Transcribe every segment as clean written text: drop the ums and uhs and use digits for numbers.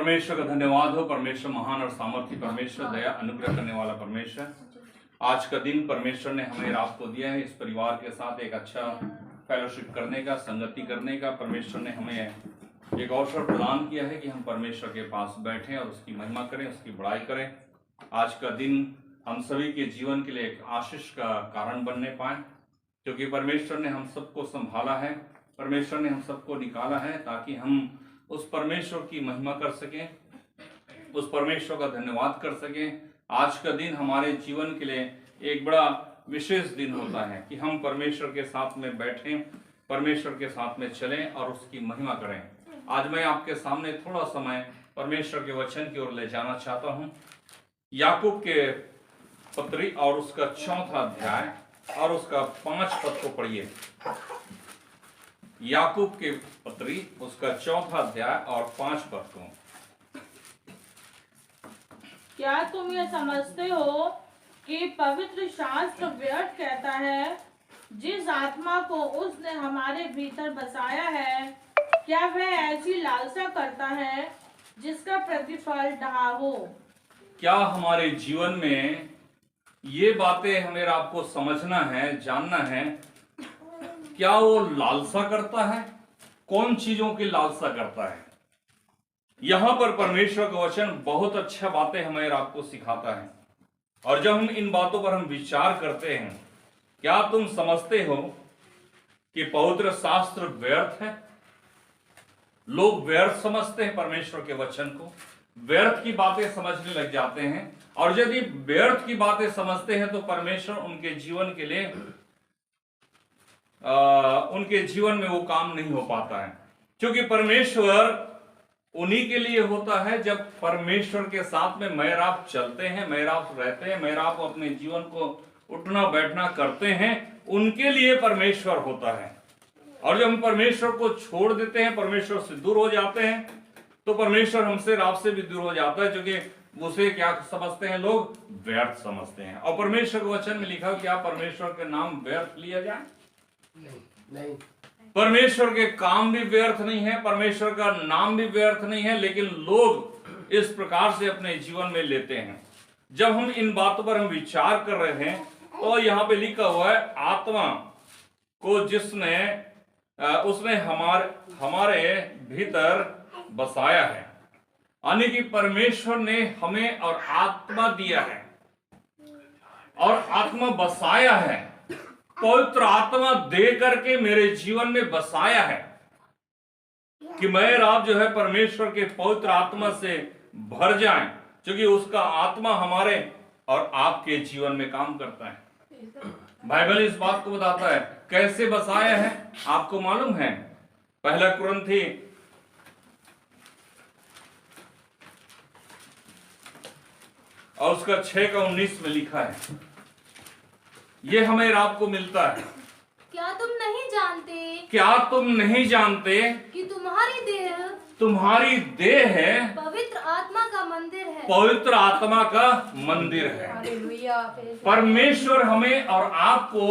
परमेश्वर का धन्यवाद हो। परमेश्वर महान और सामर्थी परमेश्वर, दया अनुग्रह करने वाला परमेश्वर, आज का दिन परमेश्वर ने हमें रात को दिया है इस परिवार के साथ एक अच्छा फेलोशिप करने का, संगति करने का। परमेश्वर ने हमें एक अवसर प्रदान किया है कि हम परमेश्वर के पास बैठें और उसकी महिमा करें, उसकी बड़ाई करें। आज का दिन हम सभी के जीवन के लिए एक आशीष का कारण बनने पाए, क्योंकि परमेश्वर ने हम सबको संभाला है, परमेश्वर ने हम सबको निकाला है ताकि हम उस परमेश्वर की महिमा कर सकें, उस परमेश्वर का धन्यवाद कर सकें। आज का दिन हमारे जीवन के लिए एक बड़ा विशेष दिन होता है कि हम परमेश्वर के साथ में बैठें, परमेश्वर के साथ में चलें और उसकी महिमा करें। आज मैं आपके सामने थोड़ा समय परमेश्वर के वचन की ओर ले जाना चाहता हूं। याकूब के पत्री और उसका 4वां अध्याय और उसका 5 पद को पढ़िए। याकूब के पत्री उसका 4वां अध्याय और 5 पद को। क्या तुम ये समझते हो कि पवित्र शास्त्र व्यर्थ कहता है, जिस आत्मा को उसने हमारे भीतर बसाया है, क्या वह ऐसी लालसा करता है जिसका प्रतिफल डहा हो? क्या हमारे जीवन में ये बातें हमें आपको समझना है, जानना है। क्या वो लालसा करता है? कौन चीजों की लालसा करता है? यहां पर परमेश्वर का वचन बहुत अच्छा बातें हमें आपको सिखाता है। और जब हम इन बातों पर हम विचार करते हैं, क्या तुम समझते हो कि पवित्र शास्त्र व्यर्थ है? लोग व्यर्थ समझते हैं, परमेश्वर के वचन को व्यर्थ की बातें समझने लग जाते हैं। और यदि व्यर्थ की बातें समझते हैं तो परमेश्वर उनके जीवन के लिए उनके जीवन में वो काम नहीं हो पाता है, क्योंकि परमेश्वर उन्हीं के लिए होता है। जब परमेश्वर के साथ में मैराप चलते हैं, मैराप रहते हैं, मैराप अपने जीवन को उठना बैठना करते हैं, उनके लिए परमेश्वर होता है। और जब हम परमेश्वर को छोड़ देते हैं, परमेश्वर से दूर हो जाते हैं, तो परमेश्वर हमसे रात से भी दूर हो जाता है, क्योंकि उसे क्या समझते हैं लोग? व्यर्थ समझते हैं। और परमेश्वर के वचन में लिखा क्या परमेश्वर के नाम व्यर्थ लिया जाए? नहीं। परमेश्वर के काम भी व्यर्थ नहीं है, परमेश्वर का नाम भी व्यर्थ नहीं है, लेकिन लोग इस प्रकार से अपने जीवन में लेते हैं। जब हम इन बातों पर हम विचार कर रहे हैं तो यहाँ पे लिखा हुआ है, आत्मा को जिसने उसने हमारे भीतर बसाया है, यानी कि परमेश्वर ने हमें और आत्मा दिया है। और आत्मा बसाया है, पवित्र आत्मा दे करके मेरे जीवन में बसाया है कि मैं और आप जो है परमेश्वर के पवित्र आत्मा से भर जाएं, क्योंकि उसका आत्मा हमारे और आपके जीवन में काम करता है। बाइबल इस बात को बताता है कैसे बसाया है, आपको मालूम है। पहला कुरिन्थी और उसका 6:19 में लिखा है, ये हमें आपको मिलता है। क्या तुम नहीं जानते कि तुम्हारी देह पवित्र आत्मा का मंदिर है। पवित्र आत्मा का मंदिर है। हालेलुया। परमेश्वर हमें और आपको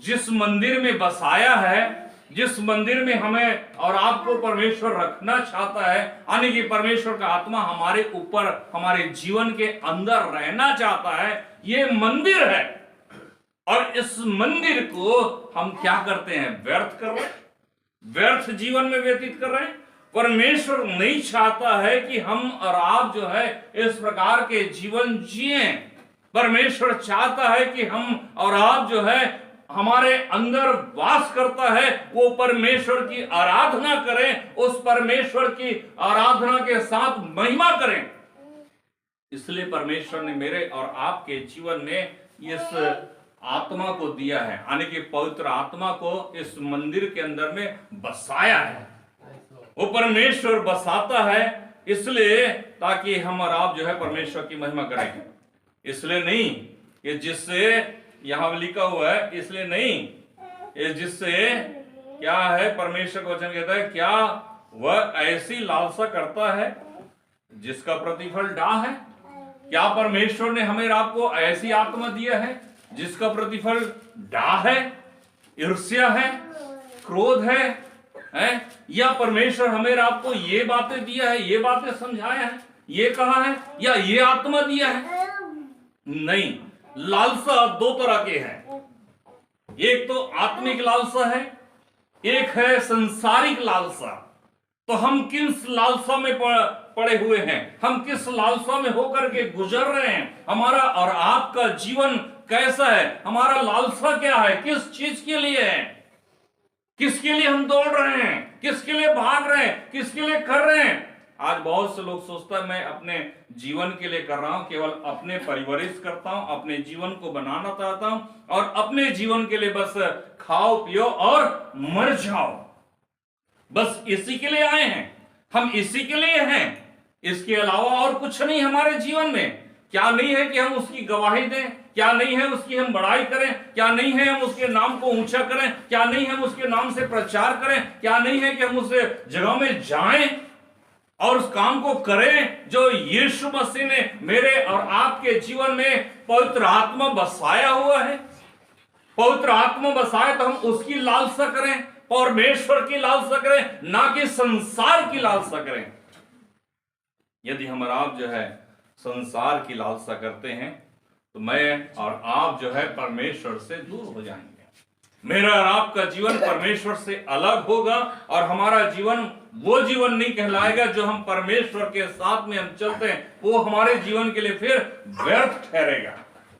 जिस मंदिर में बसाया है, जिस मंदिर में हमें और आपको परमेश्वर रखना चाहता है, यानी कि परमेश्वर का आत्मा हमारे ऊपर, हमारे जीवन के अंदर रहना चाहता है, ये मंदिर है। और इस मंदिर को हम क्या करते हैं? व्यर्थ कर रहे हैं, व्यर्थ जीवन में व्यतीत कर रहे हैं। परमेश्वर नहीं चाहता है कि हम और आप जो है इस प्रकार के जीवन जिए। परमेश्वर चाहता है कि हम और आप जो है हमारे अंदर वास करता है, वो परमेश्वर की आराधना करें, उस परमेश्वर की आराधना के साथ महिमा करें। इसलिए परमेश्वर ने मेरे और आपके जीवन में इस आत्मा को दिया है, यानी कि पवित्र आत्मा को इस मंदिर के अंदर में बसाया है। वो परमेश्वर बसाता है इसलिए ताकि हम और आप जो है परमेश्वर की महिमा करें। इसलिए नहीं ये जिससे यहां लिखा हुआ है, इसलिए नहीं, ये जिससे क्या है, परमेश्वर का वचन कहता है क्या वह ऐसी लालसा करता है जिसका प्रतिफल डाह है। क्या परमेश्वर ने हमें आपको ऐसी आत्मा दिया है जिसका प्रतिफल डाह है, ईर्ष्या है, क्रोध है? या परमेश्वर हमें आपको ये बातें दिया है, ये बातें समझाया है, ये कहा है, या ये आत्मा दिया है? नहीं। लालसा दो तरह के हैं, एक तो आत्मिक लालसा है, एक है संसारिक लालसा। तो हम किस लालसा में पड़े हुए हैं, हम किस लालसा में होकर के गुजर रहे हैं, हमारा और आपका जीवन कैसा है, हमारा लालसा क्या है, किस चीज के लिए है, किसके लिए हम दौड़ रहे हैं, किसके लिए भाग रहे हैं, किसके लिए कर रहे हैं। आज बहुत से लोग सोचता है मैं अपने जीवन के लिए कर रहा हूं, केवल अपने परवरिश करता हूं, अपने जीवन को बनाना चाहता हूं और अपने जीवन के लिए बस खाओ पियो और मर जाओ, बस इसी के लिए आए हैं, हम इसी के लिए हैं, इसके अलावा और कुछ नहीं हमारे जीवन में। क्या नहीं है कि हम उसकी गवाही दें, क्या नहीं है उसकी हम बड़ाई करें, क्या नहीं है हम उसके नाम को ऊंचा करें, क्या नहीं है हम उसके नाम से प्रचार करें, क्या नहीं है कि हम उस जगह में जाएं और उस काम को करें जो यीशु मसीह ने मेरे और आपके जीवन में पवित्र आत्मा बसाया हुआ है। पवित्र आत्मा बसाए तो हम उसकी लालसा करें, परमेश्वर की लालसा करें, ना कि संसार की लालसा करें। यदि हम और आप जो है संसार की लालसा करते हैं तो मैं और आप जो है परमेश्वर से दूर हो जाएंगे। मेरा और आपका जीवन परमेश्वर से अलग होगा और हमारा जीवन वो जीवन नहीं कहलाएगा जो हम परमेश्वर के साथ में हम चलते हैं, वो हमारे जीवन के लिए फिर व्यर्थ ठहरेगा,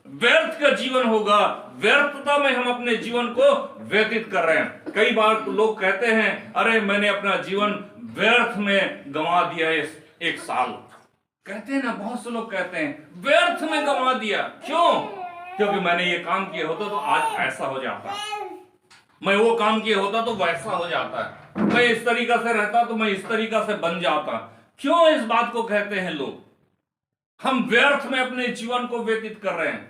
व्यर्थ का जीवन होगा। व्यर्थता में हम अपने जीवन को व्यतीत कर रहे हैं। कई बार लोग कहते हैं अरे मैंने अपना जीवन व्यर्थ में गंवा दिया इस 1 साल। कहते हैं ना, बहुत से लोग कहते हैं व्यर्थ में गंवा दिया। क्यों? क्योंकि मैंने ये काम किया होता तो आज ऐसा हो जाता, मैं वो काम किया होता तो वैसा हो जाता, मैं इस तरीका से रहता तो मैं इस तरीका से बन जाता। क्यों इस बात को कहते हैं लोग? हम व्यर्थ में अपने जीवन को व्यतीत कर रहे हैं।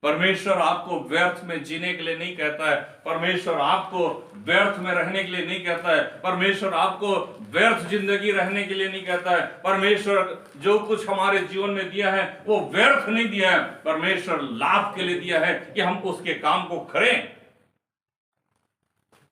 परमेश्वर आपको व्यर्थ में जीने के लिए नहीं कहता है, परमेश्वर आपको व्यर्थ में रहने के लिए नहीं कहता है, परमेश्वर आपको व्यर्थ जिंदगी रहने के लिए नहीं कहता है। परमेश्वर जो कुछ हमारे जीवन में दिया है वो व्यर्थ नहीं दिया है, परमेश्वर लाभ के लिए दिया है कि हम उसके काम को करें,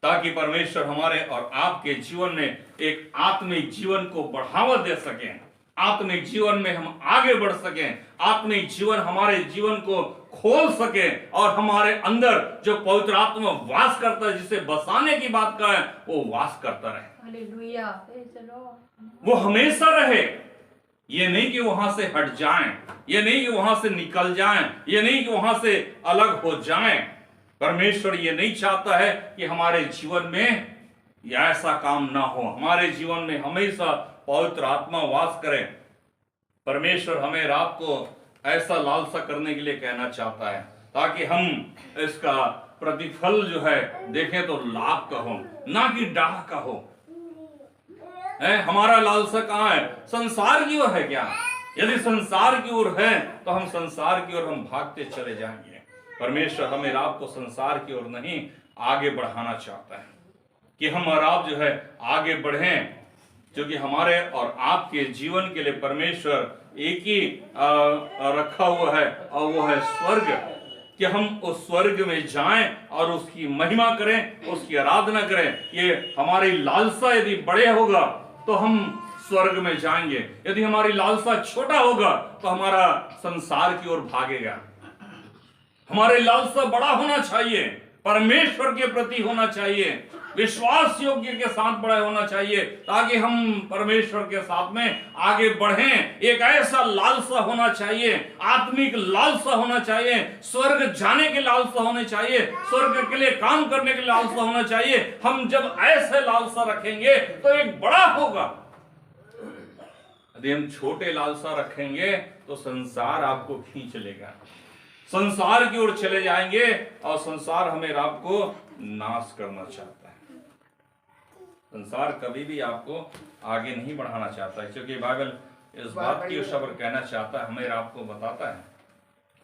ताकि परमेश्वर हमारे और आपके जीवन में एक आत्मिक जीवन को बढ़ावा दे सके, आत्मिक जीवन में हम आगे बढ़ सकें, आत्मिक जीवन हमारे जीवन को खोल सके और हमारे अंदर जो पवित्र आत्मा वास करता है, जिसे बसाने की बात का है, वो वास करता रहे, हालेलुया, वो हमेशा रहे। ये नहीं कि वहां से हट जाएं, ये नहीं कि वहां से निकल जाएं, ये नहीं कि वहां से अलग हो जाएं। परमेश्वर ये नहीं चाहता है कि हमारे जीवन में ऐसा काम ना हो। हमारे जीवन में हमेशा पवित्र आत्मा वास करे। परमेश्वर हमें रात को ऐसा लालसा करने के लिए कहना चाहता है ताकि हम इसका प्रतिफल जो है देखें तो लाभ का हो, ना कि डाह का हो। हमारा लालसा कहाँ है? संसार की ओर है क्या? यदि संसार की ओर है तो हम संसार की ओर हम भागते चले जाएंगे। परमेश्वर हमें रात को संसार की ओर नहीं आगे बढ़ाना चाहता है कि हम और आप जो है आगे बढ़ें, क्योंकि हमारे और आपके जीवन के लिए परमेश्वर एक ही रखा हुआ है और वो है स्वर्ग, कि हम उस स्वर्ग में जाएं और उसकी महिमा करें, उसकी आराधना करें। ये हमारी लालसा यदि बड़े होगा तो हम स्वर्ग में जाएंगे, यदि हमारी लालसा छोटा होगा तो हमारा संसार की ओर भागेगा। हमारी लालसा बड़ा होना चाहिए, परमेश्वर के प्रति होना चाहिए, विश्वास योग्य के साथ बड़ा होना चाहिए, ताकि हम परमेश्वर के साथ में आगे बढ़ें। एक ऐसा लालसा होना चाहिए, आत्मिक लालसा होना चाहिए, स्वर्ग जाने के लालसा होने चाहिए, स्वर्ग के लिए काम करने के लालसा होना चाहिए। हम जब ऐसे लालसा रखेंगे तो एक बड़ा होगा। यदि हम छोटे लालसा रखेंगे तो संसार आपको खींच लेगा, संसार की ओर चले जाएंगे और संसार हमें आपको नाश करना चाहता है। संसार कभी भी आपको आगे नहीं बढ़ाना चाहता है, क्योंकि बाइबल इस बात की शब्द कहना चाहता है, हमें आपको बताता है।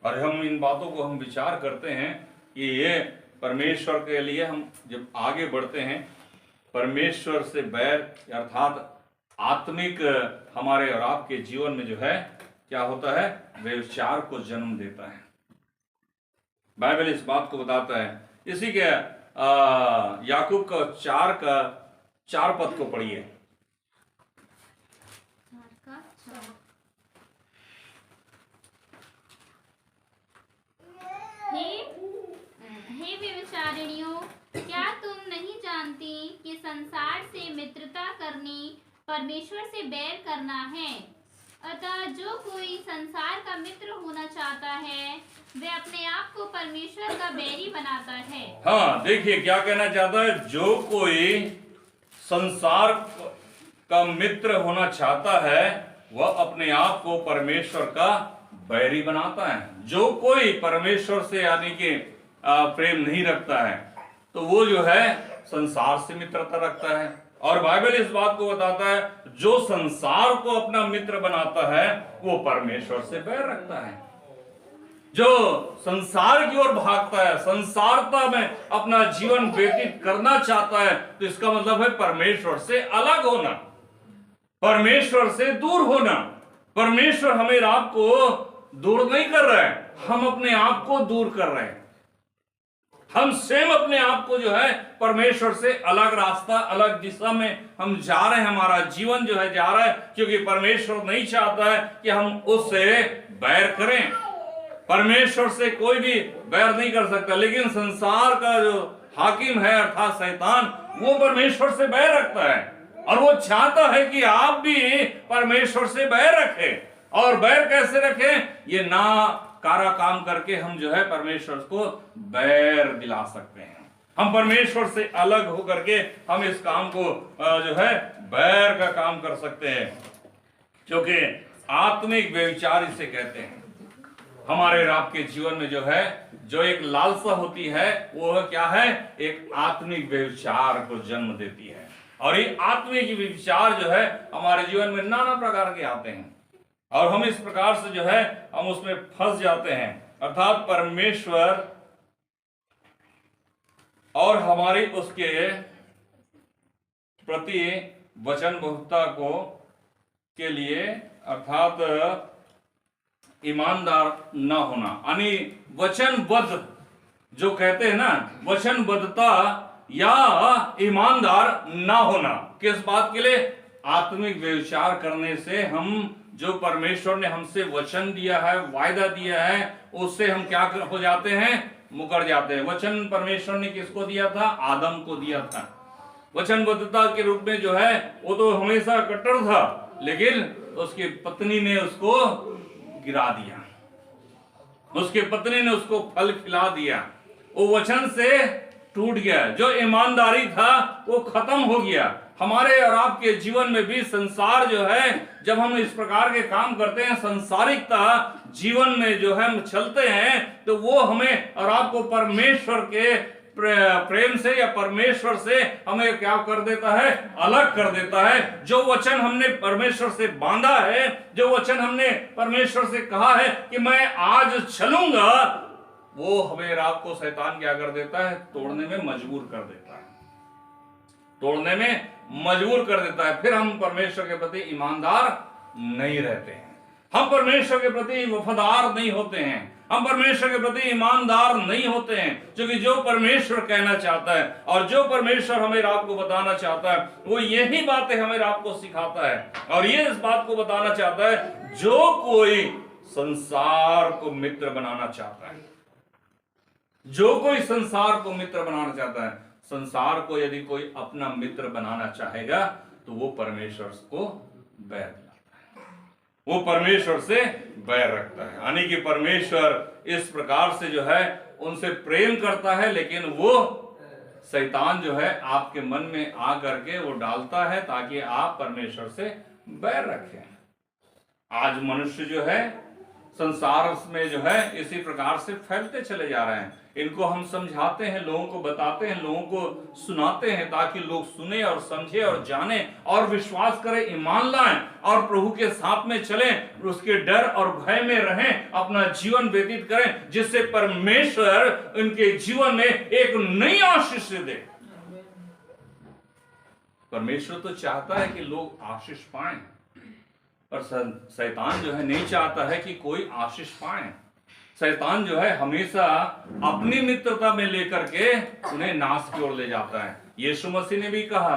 और हम इन बातों को हम विचार करते हैं कि ये परमेश्वर के लिए हम जब आगे बढ़ते हैं, परमेश्वर से बैर अर्थात आत्मिक हमारे और आपके जीवन में जो है क्या होता है, व्यभिचार को जन्म देता है। बाइबल इस बात को बताता है। इसी के याकूब का 4 पद को पढ़िए। हे व्यभिचारिणियों, क्या तुम नहीं जानती कि संसार से मित्रता करनी परमेश्वर से बैर करना है? अतः जो कोई संसार का मित्र होना चाहता है वह अपने आप को परमेश्वर का बैरी बनाता है। हाँ, देखिए क्या कहना चाहता है। जो कोई संसार का मित्र होना चाहता है वह अपने आप को परमेश्वर का बैरी बनाता है। जो कोई परमेश्वर से यानी कि प्रेम नहीं रखता है तो वो जो है संसार से मित्रता रखता है। और बाइबल इस बात को बताता है, जो संसार को अपना मित्र बनाता है वो परमेश्वर से बैर रखता है। जो संसार की ओर भागता है, संसारता में अपना जीवन व्यतीत करना चाहता है, तो इसका मतलब है परमेश्वर से अलग होना, परमेश्वर से दूर होना। परमेश्वर हमें आपको दूर नहीं कर रहा है, हम अपने आप को दूर कर रहे हैं। हम स्वयं अपने आप को जो है परमेश्वर से अलग रास्ता, अलग दिशा में हम जा रहे हैं। हमारा जीवन जो है जा रहा है, क्योंकि परमेश्वर नहीं चाहता है कि हम उससे बैर करें। परमेश्वर से कोई भी बैर नहीं कर सकता, लेकिन संसार का जो हाकिम है अर्थात शैतान, वो परमेश्वर से बैर रखता है और वो चाहता है कि आप भी परमेश्वर से बैर रखें। और बैर कैसे रखें? ये ना कारा काम करके हम जो है परमेश्वर को बैर दिला सकते हैं। हम परमेश्वर से अलग होकर के हम इस काम को जो है बैर का काम कर सकते हैं, क्योंकि आत्मिक व्यभिचार इसे कहते हैं। हमारे आपके जीवन में जो है जो एक लालसा होती है वो क्या है? एक आत्मिक व्यभिचार को जन्म देती है। और ये आत्मिक व्यभिचार जो है हमारे जीवन में नाना प्रकार के आते हैं और हम इस प्रकार से जो है हम उसमें फंस जाते हैं। अर्थात परमेश्वर और हमारी उसके प्रति वचनबद्धता को के लिए अर्थात ईमानदार न होना, यानी वचनबद्ध जो कहते हैं ना, वचनबद्धता या ईमानदार न होना। किस बात के लिए? आत्मिक व्यभिचार करने से हम जो परमेश्वर ने हमसे वचन दिया है, वायदा दिया है, उससे हम क्या हो जाते हैं? मुकर जाते हैं। वचन परमेश्वर ने किसको दिया था? आदम को दिया था। वचनबद्धता के रूप में जो है वो तो हमेशा कट्टर था, लेकिन उसकी पत्नी ने उसको गिरा दिया, उसकी पत्नी ने उसको फल खिला दिया, वो वचन से टूट गया, जो ईमानदारी था वो खत्म हो गया। हमारे और आपके जीवन में भी संसार जो है, जब हम इस प्रकार के काम करते हैं, संसारिकता जीवन में जो है हम चलते हैं, तो वो हमें और आपको परमेश्वर के प्रेम से या परमेश्वर से हमें क्या कर देता है, अलग कर देता है। जो वचन हमने परमेश्वर से बांधा है, जो वचन हमने परमेश्वर से कहा है कि मैं आज चलूंगा, वो हमें और आपको शैतान क्या कर देता है, तोड़ने में मजबूर कर देता है, तोड़ने में मजबूर कर देता है। फिर हम परमेश्वर के प्रति ईमानदार नहीं रहते हैं, हम परमेश्वर के प्रति वफादार नहीं होते हैं, हम परमेश्वर के प्रति ईमानदार नहीं होते हैं, क्योंकि जो परमेश्वर कहना चाहता है और जो परमेश्वर हमें आपको बताना चाहता है, वो यही बातें हमें आपको सिखाता है। और ये इस बात को बताना चाहता है, जो कोई संसार को मित्र बनाना चाहता है, जो कोई संसार को मित्र बनाना चाहता है, संसार को यदि कोई अपना मित्र बनाना चाहेगा तो वो परमेश्वर को बैर दिलाता है, वो परमेश्वर से बैर रखता है। यानी कि परमेश्वर इस प्रकार से जो है उनसे प्रेम करता है, लेकिन वो शैतान जो है आपके मन में आ करके वो डालता है ताकि आप परमेश्वर से बैर रखें। आज मनुष्य जो है संसार में जो है इसी प्रकार से फैलते चले जा रहे हैं। इनको हम समझाते हैं, लोगों को बताते हैं, लोगों को सुनाते हैं, ताकि लोग सुने और समझे और जाने और विश्वास करें, ईमान लाएं और प्रभु के साथ में चलें, उसके डर और भय में रहें, अपना जीवन व्यतीत करें, जिससे परमेश्वर उनके जीवन में एक नई आशीष दे। परमेश्वर तो चाहता है कि लोग आशीष पाएं, पर शैतान जो है नहीं चाहता है कि कोई आशीष पाए। शैतान जो है हमेशा अपनी मित्रता में लेकर के उन्हें नाश की ओर ले जाता है। यीशु मसीह ने भी कहा,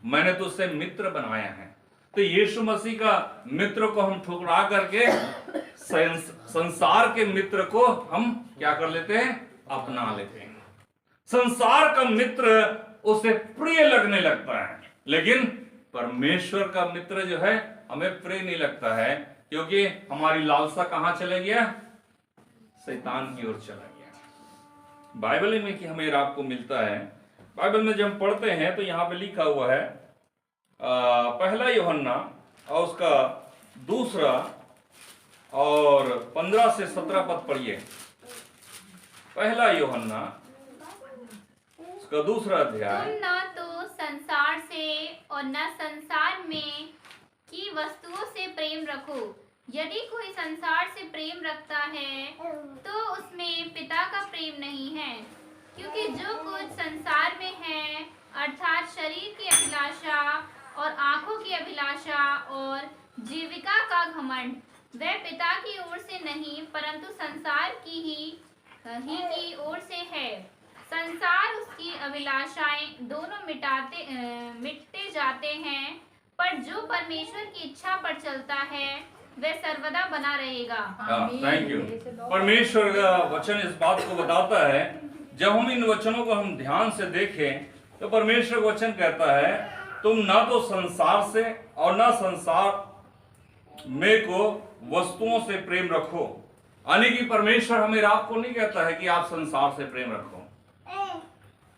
मैंने तो उससे मित्र बनाया है। तो यीशु मसीह का मित्र को हम ठुकरा करके संसार के मित्र को हम क्या कर लेते हैं, अपना लेते हैं। संसार का मित्र उसे प्रिय लगने लगता है, लेकिन परमेश्वर का मित्र जो है हमें प्रिय नहीं लगता है, क्योंकि हमारी लालसा कहां चले गया, शैतान की ओर चला गया। बाइबल में कि हमें आपको मिलता है, बाइबल में जब हम पढ़ते हैं तो यहाँ पे लिखा हुआ है पहला यूहन्ना और उसका 2 और 15 से 17 पद पढ़िए। पहला यूहन्ना उसका 2 अध्याय। तुम न तो संसार से और न संसार में की वस्तुओं से प्रेम रखो। यदि कोई संसार से प्रेम रखता है तो उसमें पिता का प्रेम नहीं है, क्योंकि जो कुछ संसार में है, अर्थात शरीर की अभिलाषा और आंखों की अभिलाषा और जीविका का घमंड, वह पिता की ओर से नहीं परंतु संसार की ओर से है। संसार उसकी अभिलाषाएं दोनों मिटते जाते हैं, पर जो परमेश्वर की इच्छा पर चलता है वह सर्वदा बना रहेगा। Thank you. परमेश्वर का वचन इस बात को बताता है, जब हम इन वचनों को हम ध्यान से देखें तो परमेश्वर वचन कहता है, तुम ना तो संसार से और ना संसार में को वस्तुओं से प्रेम रखो। यानी कि परमेश्वर हमें आपको नहीं कहता है कि आप संसार से प्रेम रखो,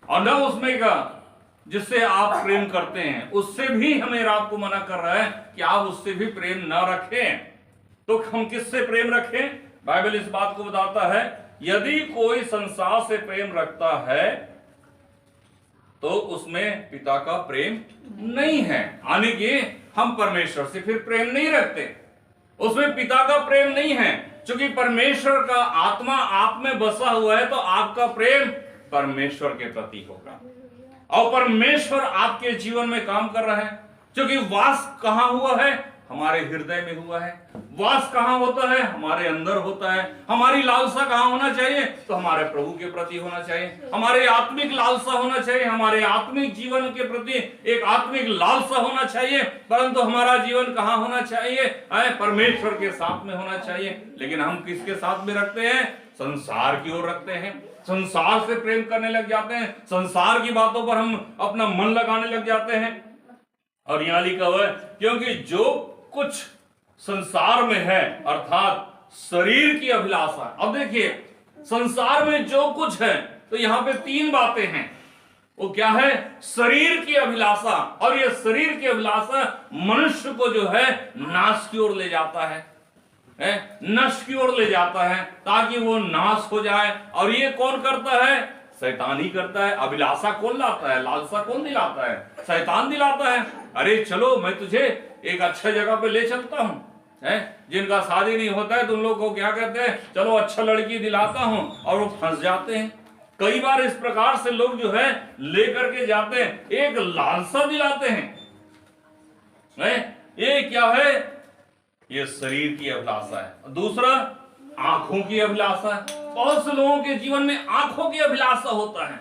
और न उसमें का जिससे आप प्रेम करते हैं उससे भी हमें आपको मना कर रहा है कि आप उससे भी प्रेम न रखें। तो हम किससे प्रेम रखें? बाइबल इस बात को बताता है, यदि कोई संसार से प्रेम रखता है तो उसमें पिता का प्रेम नहीं है। यानी कि हम परमेश्वर से फिर प्रेम नहीं रखते, उसमें पिता का प्रेम नहीं है। क्योंकि परमेश्वर का आत्मा आप में बसा हुआ है तो आपका प्रेम परमेश्वर के प्रति होगा, और परमेश्वर आपके जीवन में काम कर रहा है। क्योंकि वास कहां हुआ है? हमारे हृदय में हुआ है। वास कहां होता है? हमारे अंदर होता है। हमारी लालसा कहां होना चाहिए? तो हमारे प्रभु के प्रति होना चाहिए। हमारे आत्मिक लालसा होना चाहिए, हमारे आत्मिक जीवन के प्रति एक आत्मिक लालसा होना चाहिए। परंतु हमारा जीवन कहां होना चाहिए? परमेश्वर के साथ में होना चाहिए। लेकिन हम किसके साथ में रखते हैं? संसार की ओर रखते हैं, संसार से प्रेम करने लग जाते हैं, संसार की बातों पर हम अपना मन लगाने लग जाते हैं। और यहां लिखा हुआ है, क्योंकि जो कुछ संसार में है, अर्थात शरीर की अभिलाषा। अब देखिए, संसार में जो कुछ है, तो यहां पे 3 बातें हैं। वो क्या है? शरीर की अभिलाषा। और ये शरीर की अभिलाषा मनुष्य को जो है नाश की ओर ले जाता है, नष्ट की ओर ले जाता है, ताकि वो नाश हो जाए। और ये कौन करता है? शैतान ही करता है। अभिलाषा कौन लाता है? लालसा कौन दिलाता है? शैतान दिलाता है। अरे चलो, मैं तुझे एक अच्छा जगह पे ले चलता हूं, जिनका शादी नहीं होता है तो उन लोग को क्या कहते हैं? चलो अच्छा लड़की दिलाता हूं, और वो फंस जाते हैं। कई बार इस प्रकार से लोग जो है लेकर के जाते हैं, एक लालसा दिलाते हैं। ये क्या है? ये शरीर की अभिलाषा है। दूसरा, आंखों की अभिलाषा है। बहुत से लोगों के जीवन में आंखों की अभिलाषा होता है,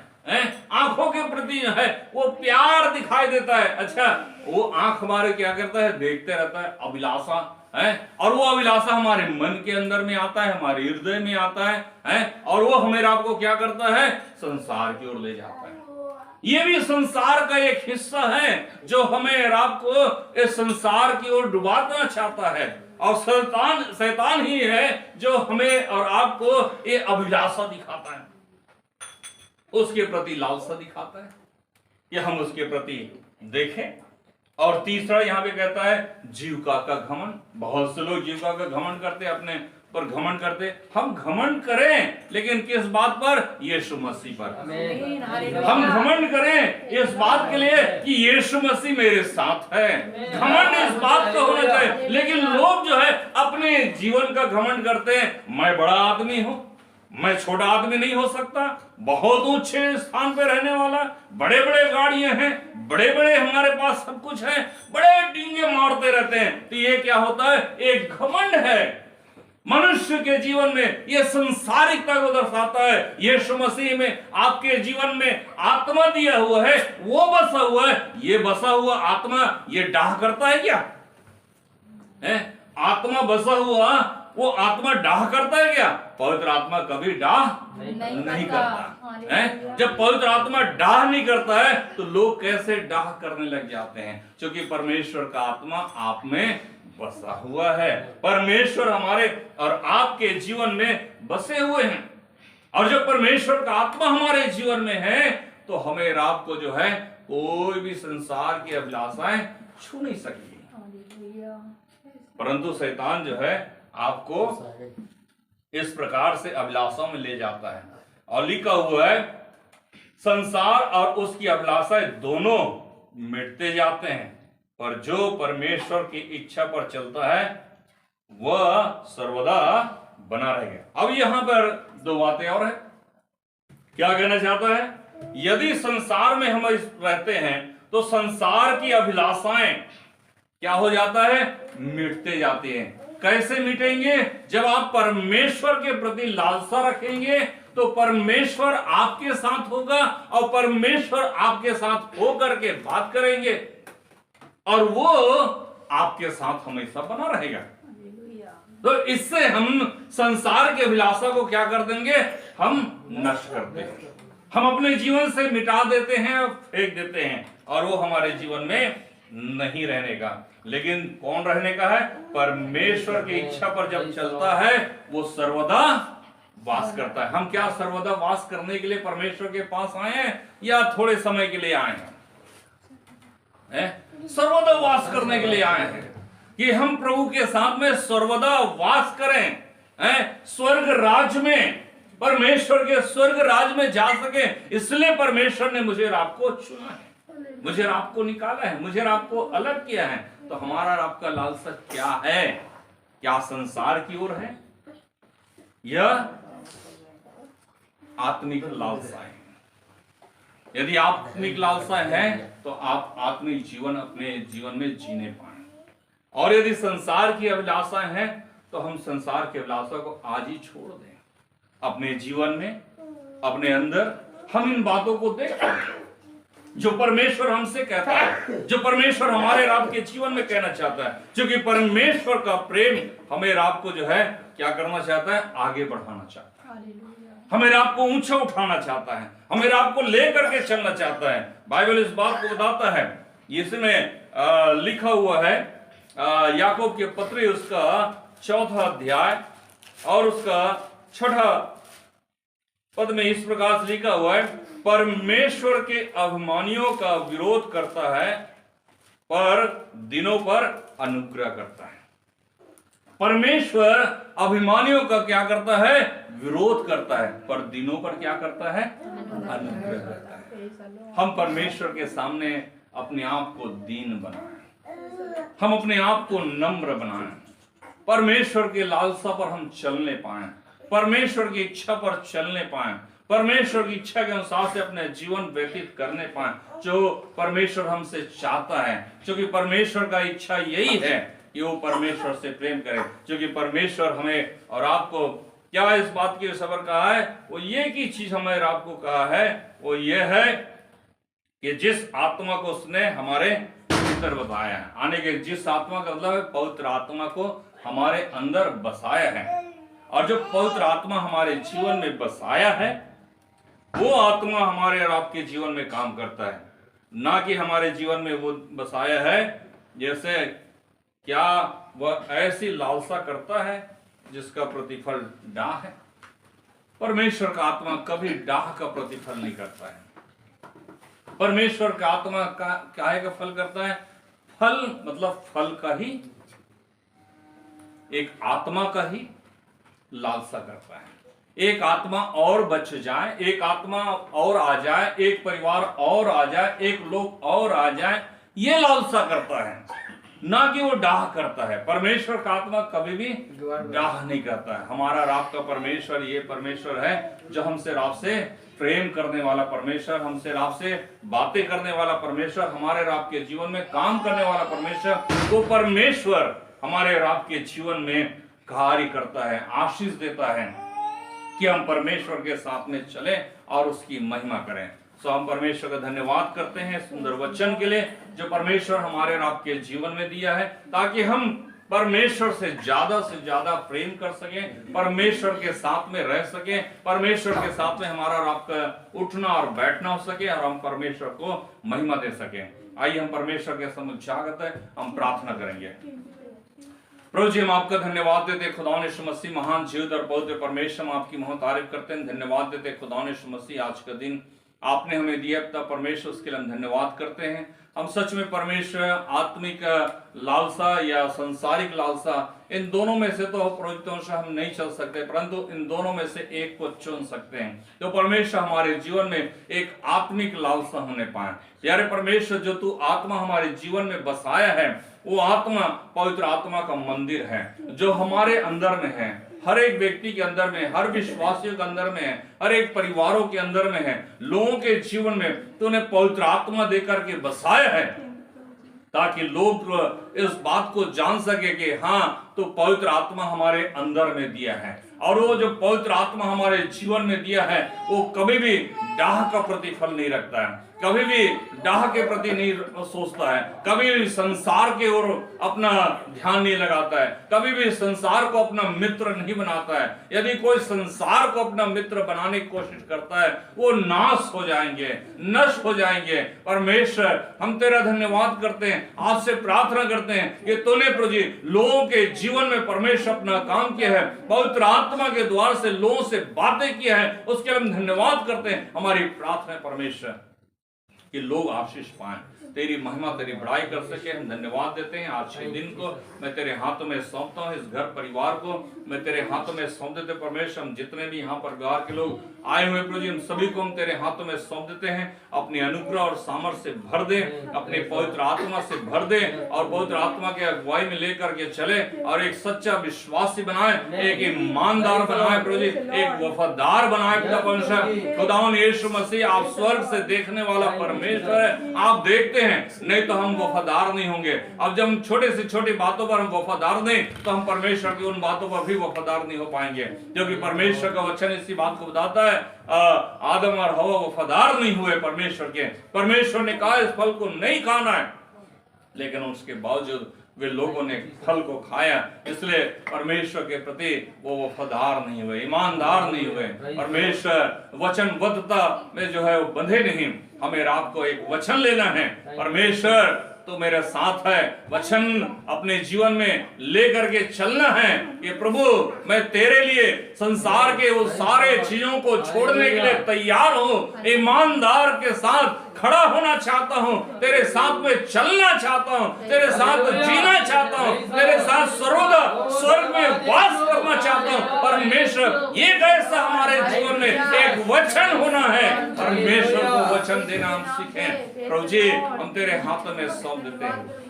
आंखों के प्रति जो है वो प्यार दिखाई देता है। अच्छा, वो आंख हमारे क्या करता है? देखते रहता है, अभिलाषा है। और वो अभिलाषा हमारे मन के अंदर में आता है, हमारे हृदय में आता है, और वो हमें आपको क्या करता है? संसार की ओर ले जाता है। ये भी संसार का एक हिस्सा है जो हमें आपको इस संसार की ओर डुबाना चाहता है। और शैतान ही है जो हमें और आपको ये अभिलाषा दिखाता है, उसके प्रति लालसा दिखाता है, ये हम उसके प्रति देखें। और तीसरा यहां पे कहता है जीविका का घमंड। बहुत से लोग जीविका का घमंड करते, अपने पर घमंड करते। हम घमंड करें, लेकिन किस बात पर? यीशु मसीह पर। हम घमंड करें इस बात के लिए कि यीशु मसीह मेरे साथ है। घमंड इस बात का होना चाहिए। लेकिन लोग जो है अपने जीवन का घमंड करते हैं, मैं बड़ा आदमी हूं, मैं छोटा आदमी नहीं हो सकता, बहुत ऊंचे स्थान पे रहने वाला, बड़े बड़े गाड़ियां हैं, बड़े बड़े हमारे पास सब कुछ है, बड़े डींगे मारते रहते हैं। तो ये क्या होता है? एक घमंड है। मनुष्य के जीवन में यह संसारिकता को दर्शाता है। यीशु मसीह में आपके जीवन में आत्मा दिया हुआ है, वो बसा हुआ है। ये बसा हुआ आत्मा ये डाह करता है क्या? आत्मा बसा हुआ वो आत्मा डाह करता है क्या? पवित्र आत्मा कभी डाह नहीं करता। जब पवित्र आत्मा डाह नहीं करता है तो लोग कैसे डाह करने लग जाते हैं? क्योंकि परमेश्वर का आत्मा आप में बसा हुआ है। परमेश्वर हमारे और आपके जीवन में बसे हुए हैं। और जब परमेश्वर का आत्मा हमारे जीवन में है तो हमें रात को जो है कोई भी संसार की अभिलाषाएं छू नहीं सकती। परंतु शैतान जो है आपको इस प्रकार से अभिलाषाओं में ले जाता है। और लिखा हुआ है संसार और उसकी अभिलाषाएं दोनों मिटते जाते हैं, पर जो परमेश्वर की इच्छा पर चलता है वह सर्वदा बना रहेगा। अब यहां पर 2 बातें और है। क्या कहना चाहता है? यदि संसार में हम रहते हैं तो संसार की अभिलाषाएं क्या हो जाता है? मिटते जाते हैं। कैसे मिटेंगे? जब आप परमेश्वर के प्रति लालसा रखेंगे तो परमेश्वर आपके साथ होगा और परमेश्वर आपके साथ होकर के बात करेंगे और वो आपके साथ हमेशा बना रहेगा। तो इससे हम संसार के अभिलाषा को क्या कर देंगे? हम नष्ट कर देंगे, हम अपने जीवन से मिटा देते हैं, फेंक देते हैं, और वो हमारे जीवन में नहीं रहने का। लेकिन कौन रहने का है? परमेश्वर की इच्छा पर जब चलता है वो सर्वदा वास करता है। हम क्या सर्वदा वास करने के लिए परमेश्वर के पास आए हैं या थोड़े समय के लिए आए हैं? सर्वदा वास करने के लिए आए हैं कि हम प्रभु के साथ में सर्वदा वास करें, स्वर्ग राज में, परमेश्वर के स्वर्ग राज में जा सके। इसलिए परमेश्वर ने मुझे और आपको चुना है, मुझे और आपको निकाला है, मुझे और आपको अलग किया है। तो हमारा और आपका लालसा क्या है? क्या संसार की ओर है या आत्मिक लालसा है? यदि आत्मिक लालसा है तो आप आत्मिक जीवन अपने जीवन में जीने पाए। और यदि संसार की अभिलाषा है तो हम संसार की अभिलाषा को आज ही छोड़ दें। अपने जीवन में, अपने अंदर हम इन बातों को देखें जो परमेश्वर हमसे कहता है, जो परमेश्वर हमारे रात के जीवन में कहना चाहता है। क्योंकि परमेश्वर का प्रेम हमें रात को जो है क्या करना चाहता है? आगे बढ़ाना चाहता है, हमें रात को ऊंचा उठाना चाहता है, हमें रात को लेकर के चलना चाहता है। बाइबल इस बात को बताता है, इसमें लिखा हुआ है याकूब के पत्री उसका 4 अध्याय और उसका 6 पद में इस प्रकार से लिखा हुआ है, परमेश्वर के अभिमानियों का विरोध करता है पर दिनों पर अनुग्रह करता है। परमेश्वर अभिमानियों का क्या करता है? विरोध करता है, पर दिनों पर क्या करता है? अनुग्रह करता है। हम परमेश्वर के सामने अपने आप को दीन बनाएं, हम अपने आप को नम्र बनाएं, परमेश्वर के लालसा पर हम चलने पाएं, परमेश्वर की इच्छा पर चलने पाएं, परमेश्वर की इच्छा के अनुसार से अपने जीवन व्यतीत करने पाएं, जो परमेश्वर हमसे चाहता है। क्योंकि परमेश्वर का इच्छा यही है कि वो परमेश्वर से प्रेम करे। क्योंकि परमेश्वर हमें और आपको क्या इस बात की खबर कहा है? वो ये की चीज हमें और आपको कहा है, वो ये है कि जिस आत्मा को उसने हमारे भीतर बसाया है, आने के जिस आत्मा का मतलब है पवित्र आत्मा को हमारे अंदर बसाया है। और जो पवित्र आत्मा हमारे जीवन में बसाया है, वो आत्मा हमारे और आपके जीवन में काम करता है, ना कि हमारे जीवन में वो बसाया है जैसे क्या वह ऐसी लालसा करता है जिसका प्रतिफल डाह है। परमेश्वर का आत्मा कभी डाह का प्रतिफल नहीं करता है। परमेश्वर का आत्मा का काहे का फल करता है? फल मतलब फल का ही, एक आत्मा का ही लालसा करता है। एक आत्मा और बच जाए, एक आत्मा और आ जाए, एक परिवार और आ जाए, एक लोग और आ जाए, ये लालसा करता है, ना कि वो डाह करता है। परमेश्वर का आत्मा कभी भी डाह नहीं करता है। हमारा राब का परमेश्वर ये परमेश्वर है जो हमसे राब से प्रेम करने वाला परमेश्वर, हमसे राब से बातें करने वाला परमेश्वर, हमारे राब के जीवन में काम करने वाला परमेश्वर, वो परमेश्वर हमारे राब के जीवन में कार्य करता है, आशीष देता है कि हम परमेश्वर के साथ में चलें और उसकी महिमा करें। सो हम परमेश्वर का धन्यवाद करते हैं सुंदर वचन के लिए जो परमेश्वर हमारे और आपके जीवन में दिया है, ताकि हम परमेश्वर से ज्यादा प्रेम कर सकें, परमेश्वर के साथ में रह सकें, परमेश्वर के साथ में हमारा और आपका उठना और बैठना हो सके और हम परमेश्वर को महिमा दे सकें। आइए हम परमेश्वर के सम्मुख जागत है, हम प्रार्थना करेंगे। प्रभु जी, हम आपका धन्यवाद देते खुदा यीशु मसीह, महान जीवित और पवित्र परमेश्वर, हम आपकी बहुत तारीफ करते हैं, धन्यवाद देते खुदा यीशु मसीह, आज का दिन आपने हमें दिया पिता परमेश्वर, उसके लिए हम धन्यवाद करते हैं। हम सच में परमेश्वर आत्मिक लालसा या संसारिक लालसा, इन दोनों में से तो प्रवृत्तियों से हम नहीं चल सकते, परंतु इन दोनों में से एक को चुन सकते हैं। तो परमेश्वर हमारे जीवन में एक आत्मिक लालसा होने पाए। यारे परमेश्वर, जो तू आत्मा हमारे जीवन में बसाया है, वो आत्मा पवित्र आत्मा का मंदिर है जो हमारे अंदर में है, हर एक व्यक्ति के अंदर में, हर विश्वासियों के अंदर में है, हर एक परिवारों के अंदर में है। लोगों के जीवन में तूने पवित्र आत्मा देकर के बसाया है ताकि लोग इस बात को जान सके कि हाँ, तो पवित्र आत्मा हमारे अंदर में दिया है, और वो जो पवित्र आत्मा हमारे जीवन में दिया है वो कभी भी डाह का प्रतिफल नहीं रखता है, कभी भी डाह के प्रति नहीं सोचता है, कभी भी संसार के ओर अपना ध्यान नहीं लगाता है, कभी भी संसार को अपना मित्र नहीं बनाता है। यदि कोई संसार को अपना मित्र बनाने की कोशिश करता है वो नाश हो जाएंगे, नष्ट हो जाएंगे। परमेश्वर, हम तेरा धन्यवाद करते हैं, आपसे प्रार्थना करते हैं कि तूने प्रभु जी लोगों के जीवन में परमेश्वर अपना काम किया है, पवित्र आत्मा के द्वार से लोगों से बातें किया है, उसके लिए हम धन्यवाद करते हैं। हमारी प्रार्थना है परमेश्वर कि लोग आशीष पाएं, तेरी महिमा तेरी बड़ाई कर सके। हम धन्यवाद देते हैं। आज के दिन को मैं तेरे हाथों में सौंपता हूँ, इस घर परिवार को मैं तेरे हाथों में सौंप देते परमेश्वर। हम जितने भी यहाँ परिवार के लोग आए हुए प्रभु जी, हम सभी को हम तेरे हाथों में सौंप देते हैं। अपने अनुग्रह और सामर्थ्य से भर दे, अपने पवित्र आत्मा से भर दे, और पवित्र आत्मा के अगुवाई में लेकर के चले और एक सच्चा विश्वासी बनाए, एक ईमानदार बनाए प्रभु जी, एक वफादार बनाए पिता परमेश्वर। खुदावन यीशु मसीह, आप स्वर्ग से देखने वाला परमेश्वर है, आप देखते हैं, नहीं तो हम वफादार नहीं होंगे। अब जब हम छोटे से छोटी बातों पर हम वफादार नहीं, तो हम परमेश्वर की उन बातों पर भी वफादार नहीं हो पाएंगे, क्योंकि परमेश्वर का वचन इसी बात को बताता है, आदम और हवा वफादार नहीं हुए परमेश्वर के। परमेश्वर ने कहा इस फल को नहीं खाना है, लेकिन उसके बावजूद वे लोगों ने फल को खाया, इसलिए परमेश्वर के प्रति वो वफादार नहीं हुए, ईमानदार नहीं हुए। परमेश्वर वचनबद्धता में जो है वो बंधे नहीं। हमें रात को एक वचन लेना है, परमेश्वर तो मेरे साथ है। वचन अपने जीवन में लेकर के चलना है कि प्रभु मैं तेरे लिए संसार के वो सारे चीजों को छोड़ने के लिए तैयार हूँ, ईमानदार के साथ खड़ा होना चाहता हूँ, तेरे साथ में चलना चाहता हूँ, तेरे साथ जीना चाहता हूँ, तेरे साथ सर्वदा स्वर्ग में वास करना चाहता हूँ। परमेश्वर ये कैसा हमारे जीवन में एक वचन होना है, परमेश्वर को वचन देना हम सीखें। प्रभु जी हम तेरे हाथों में सौंप देते हैं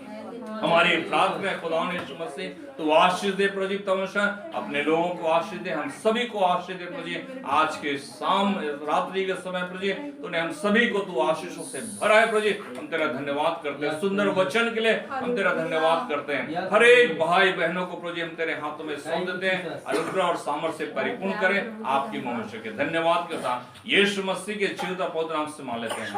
हमारी प्रार्थना खुदा ने यीशु मसीह तू आशीष दे प्रभु जी, तमशा अपने लोगों को आशीष दे, हम सभी को आशीष दे प्रभु जी। आज के शाम रात्रि के समय प्रभु जी तूने हम सभी को तू आशीषों से भरा है प्रभु जी। हम तेरा धन्यवाद करते हैं सुंदर वचन के लिए, हम तेरा धन्यवाद करते हैं। हर एक भाई बहनों को प्रभु जी हम तेरे हाथों में सौंप देते हैं, अनुग्रह और सामर्थ्य से परिपूर्ण करें आपकी मनुष्य के धन्यवाद के साथ यीशु मसीह के जीवित पवित्र नाम से मांग लेते हैं।